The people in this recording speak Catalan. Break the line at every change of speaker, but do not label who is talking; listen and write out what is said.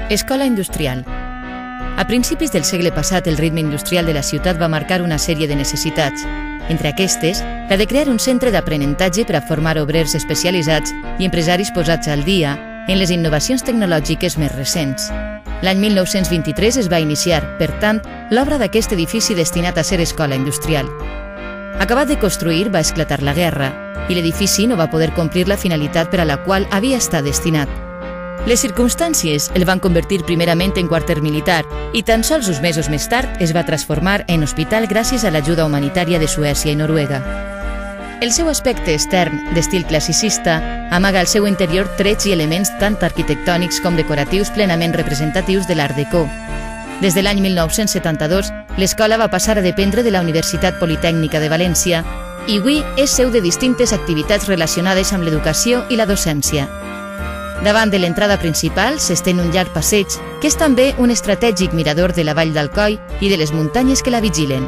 Escola industrial. A principis del segle passat, el ritme industrial de la ciutat va marcar una sèrie de necessitats. Entre aquestes, la de crear un centre d'aprenentatge per a formar obrers especialitzats i empresaris posats al dia en les innovacions tecnològiques més recents. L'any 1923 es va iniciar, per tant, l'obra d'aquest edifici destinat a ser escola industrial. Acabat de construir, va esclatar la guerra i l'edifici no va poder complir la finalitat per a la qual havia estat destinat. Les circumstàncies el van convertir primerament en quarter militar i tan sols uns mesos més tard es va transformar en hospital gràcies a l'ajuda humanitària de Suècia i Noruega. El seu aspecte extern, d'estil classicista, amaga al seu interior trets i elements tant arquitectònics com decoratius plenament representatius de l'Art Déco. Des de l'any 1972, l'escola va passar a dependre de la Universitat Politècnica de València i avui és seu de distintes activitats relacionades amb l'educació i la docència. Davant de l'entrada principal s'estén un llarg passeig que és també un estratègic mirador de la vall d'Alcoi i de les muntanyes que la vigilen.